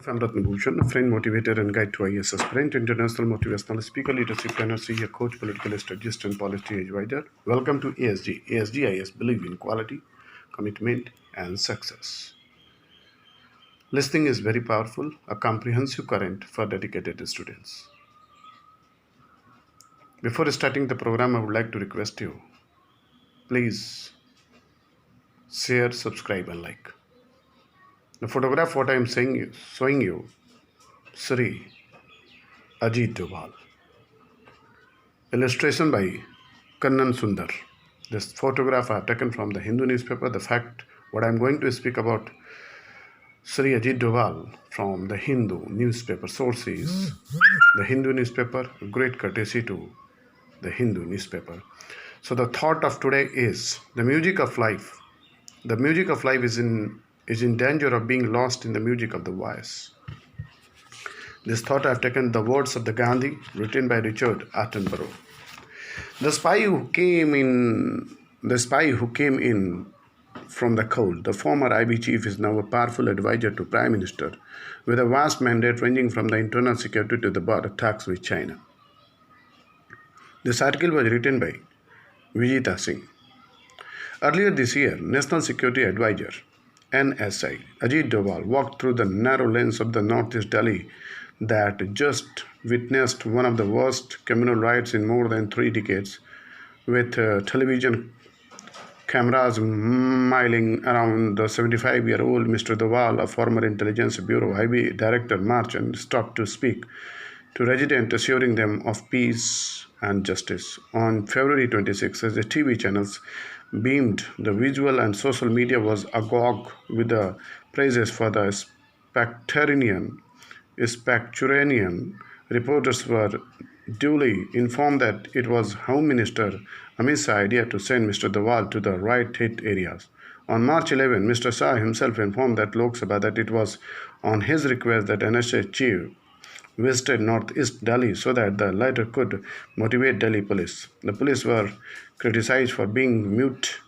I'm Ratna Bhushan, a friend, motivator, and guide to IAS aspirant, international motivational speaker, leadership trainer, a coach, political strategist, and policy advisor. Welcome to ASG. ASG believe in quality, commitment, and success. Listening is very powerful, a comprehensive current for dedicated students. Before starting the program, I would like to request you, please share, subscribe, and like. The photograph, what I am showing you, SHRI, AJIT DOVAL. Illustration by Kannan Sundar. This photograph I have taken from the Hindu newspaper. The fact what I am going to speak about SHRI AJIT DOVAL from the Hindu newspaper source is the Hindu newspaper, great courtesy to the Hindu newspaper. So the thought of today is the music of life. The music of life is in danger of being lost in the music of the voice. This thought I have taken the words of the Gandhi written by Richard Attenborough. The spy who came in from the cold, the former IB chief, is now a powerful advisor to Prime Minister with a vast mandate ranging from the internal security to the border talks with China. This article was written by Vijita Singh. Earlier this year, National Security Advisor NSI Ajit Doval walked through the narrow lanes of the northeast Delhi that just witnessed one of the worst communal riots in more than 3 decades, with television cameras milling around the 75-year-old Mr. Doval, a former Intelligence Bureau IB director, marched and stopped to speak to residents, assuring them of peace and justice. On February 26, as the TV channels beamed, the visual and social media was agog with the praises for the Spectaculairian. Reporters were duly informed that it was Home Minister Amit Shah's idea to send Mr. Doval to the riot-hit areas. On March 11, Mr. Shah himself informed that Lok Sabha that it was on his request that NSA chief visited northeast Delhi so that the latter could motivate Delhi police. The police were criticized for being mute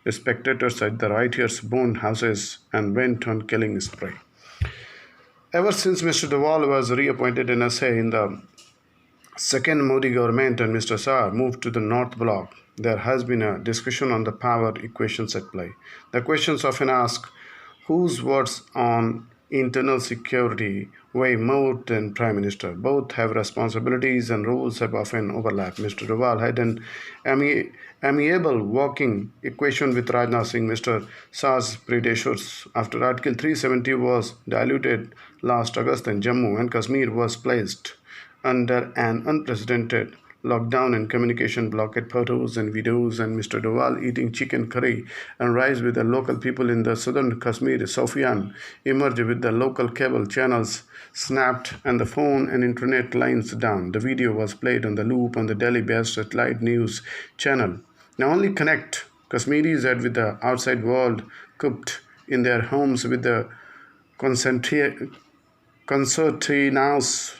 spectators at the rioters burned houses and went on killing spree. Ever since Mr. Doval was reappointed NSA in the second Modi government and Mr. Shah moved to the North Bloc, there has been a discussion on the power equations at play. The questions often ask whose words on internal security weigh more than Prime Minister. Both have responsibilities and roles have often overlapped. Mr. Doval had an amiable working equation with Rajnath Singh, Mr. Shah's predecessors. After Article 370 was diluted last August and Jammu and Kashmir was placed under an unprecedented lockdown and communication blockade, photos and videos and Mr. Doval eating chicken curry and rice with the local people in the southern Kashmir, Sofian, emerged with the local cable channels snapped and the phone and internet lines down. The video was played on the loop on the Delhi-based satellite news channel. Now only connect Kashmiris that with the outside world, cooped in their homes with the concertinas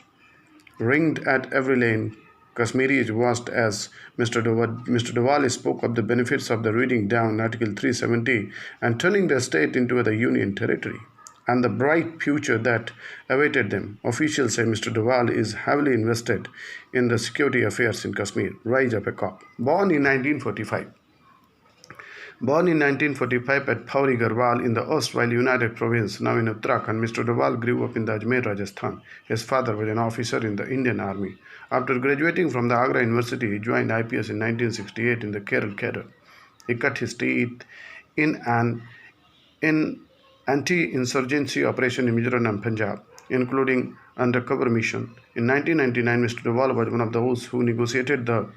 ringed at every lane. Kashmiris watched as Mr. Doval spoke of the benefits of the reading down Article 370 and turning the state into the Union territory and the bright future that awaited them. Officials say Mr. Doval is heavily invested in the security affairs in Kashmir. Rise of a cop. Born in 1945 at Pauri Garhwal in the erstwhile United Province, now in Uttarakhand, Mr. Doval grew up in the Ajmer, Rajasthan. His father was an officer in the Indian Army. After graduating from the Agra University, he joined IPS in 1968 in the Kerala cadre. He cut his teeth in an anti-insurgency operation in Mizoram and Punjab, including undercover mission. In 1999, Mr. Doval was one of those who negotiated the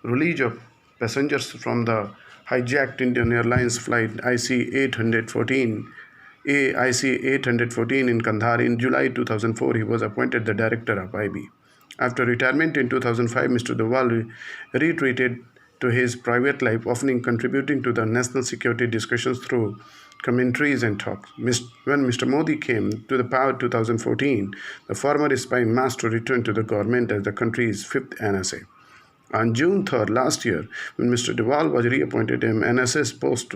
release of passengers from the hijacked Indian Airlines flight IC-814 in Kandahar. In July 2004, he was appointed the director of IB. After retirement in 2005, Mr. Doval retreated to his private life, often contributing to the national security discussions through commentaries and talks. When Mr. Modi came to the power in 2014, the former spy master returned to the government as the country's 5th NSA. On June 3rd last year, when Mr. DOVAL was reappointed, his NSS post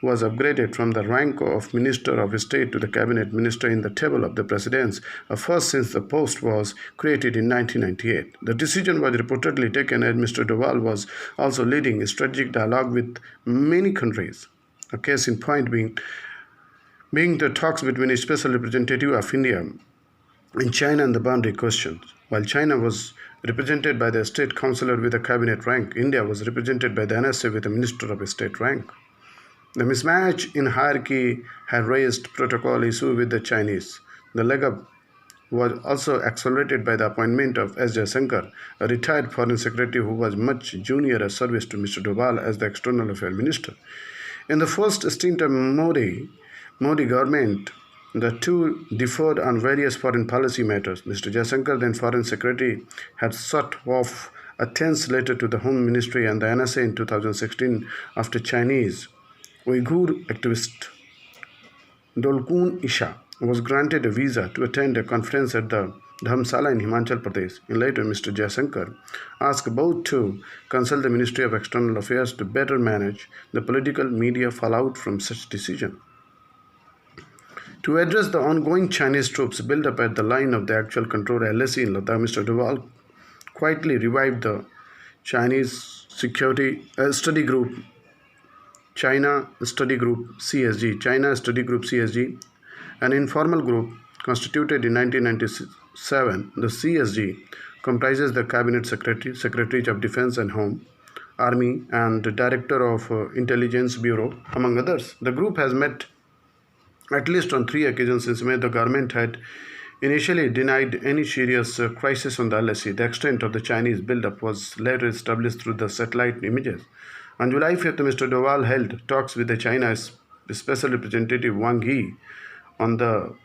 was upgraded from the rank of Minister of State to the Cabinet Minister in the table of the Presidents, a first since the post was created in 1998. The decision was reportedly taken as Mr. DOVAL was also leading a strategic dialogue with many countries. A case in point being the talks between a special representative of India in China and the boundary questions. While China was represented by the state councillor with a cabinet rank, India was represented by the NSA with a minister of state rank. The mismatch in hierarchy had raised protocol issue with the Chinese. The leg up was also accelerated by the appointment of S. Shankar, a retired foreign secretary who was much junior as service to Mr. DOVAL as the external affairs minister. In the first stint of Modi government, the two differed on various foreign policy matters. Mr. Jaishankar, then Foreign Secretary, had shot off a tense letter to the Home Ministry and the NSA in 2016 after Chinese Uyghur activist Dolkun Isha was granted a visa to attend a conference at the Dharamsala in Himachal Pradesh. In later, Mr. Jaishankar asked both to consult the Ministry of External Affairs to better manage the political media fallout from such decision. To address the ongoing Chinese troops built up at the line of the actual control LAC in Ladakh, Mr. DOVAL quietly revived the Chinese security study group, China Study Group CSG, an informal group constituted in 1997. The CSG comprises the Cabinet Secretary, Secretaries of Defense and Home, Army, and the Director of Intelligence Bureau, among others. The group has met at least on 3 occasions since May. The government had initially denied any serious crisis on the LAC. The extent of the Chinese buildup was later established through the satellite images. On July 5th, Mr. DOVAL held talks with the China's Special Representative Wang Yi on the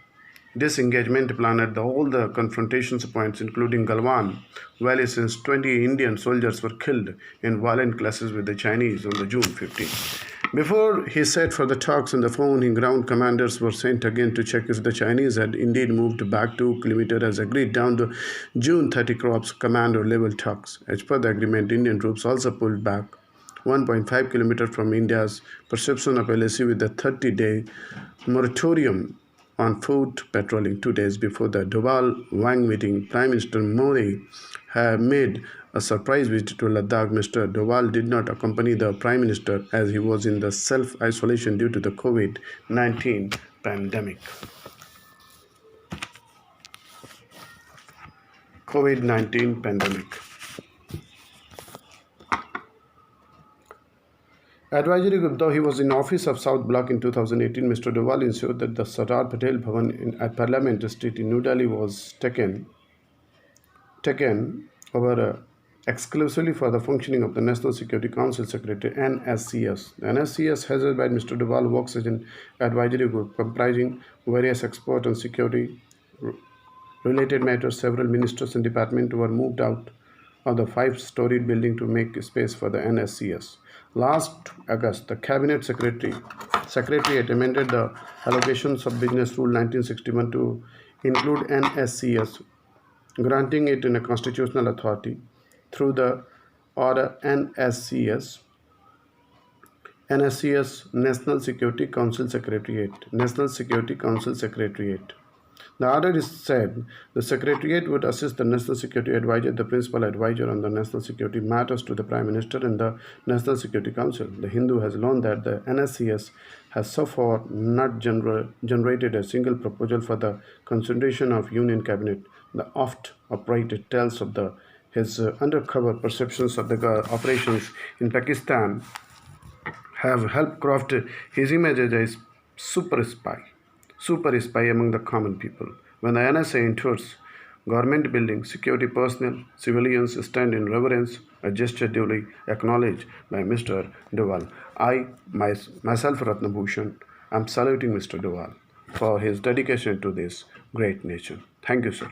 disengagement plan at all the confrontation points, including Galwan Valley, since 20 Indian soldiers were killed in violent clashes with the Chinese on the June 15th. Before he set for the talks on the phone, ground commanders were sent again to check if the Chinese had indeed moved back 2 kilometers as agreed down the June 30 Corps commander level talks. As per the agreement, Indian troops also pulled back 1.5 kilometers from India's perception of LAC with a 30-day moratorium on foot patrolling. 2 days before the DOVAL-Wang meeting, Prime Minister Modi had made a surprise visit to Ladakh. Mr. DOVAL did not accompany the Prime Minister as he was in the self-isolation due to the COVID-19 pandemic. Advisory Group. Though he was in office of South Block in 2018, Mr. DOVAL ensured that the Sardar Patel Bhavan at Parliament Street in New Delhi was taken over exclusively for the functioning of the National Security Council Secretary, NSCS. The NSCS, headed by Mr. DOVAL, works as an advisory group comprising various experts on security related matters. Several ministers and departments were moved out of the 5-storied building to make space for the NSCS. Last August, the Cabinet Secretariat amended the Allocations of Business Rule 1961 to include NSCS, granting it in a constitutional authority through the order NSCS, National Security Council Secretariat. The order is said the Secretariat would assist the National Security Advisor, the Principal Advisor on the National Security matters to the Prime Minister and the National Security Council. The Hindu has learned that the NSCS has so far not generated a single proposal for the consideration of Union Cabinet. The oft-operated tales of his undercover perceptions of the operations in Pakistan have helped craft his image as a super spy among the common people. When the NSA enters government buildings, security personnel, civilians stand in reverence, a gesture duly acknowledged by Mr. DOVAL. I, myself Ratnabhushan, am saluting Mr. DOVAL for his dedication to this great nation. Thank you, sir.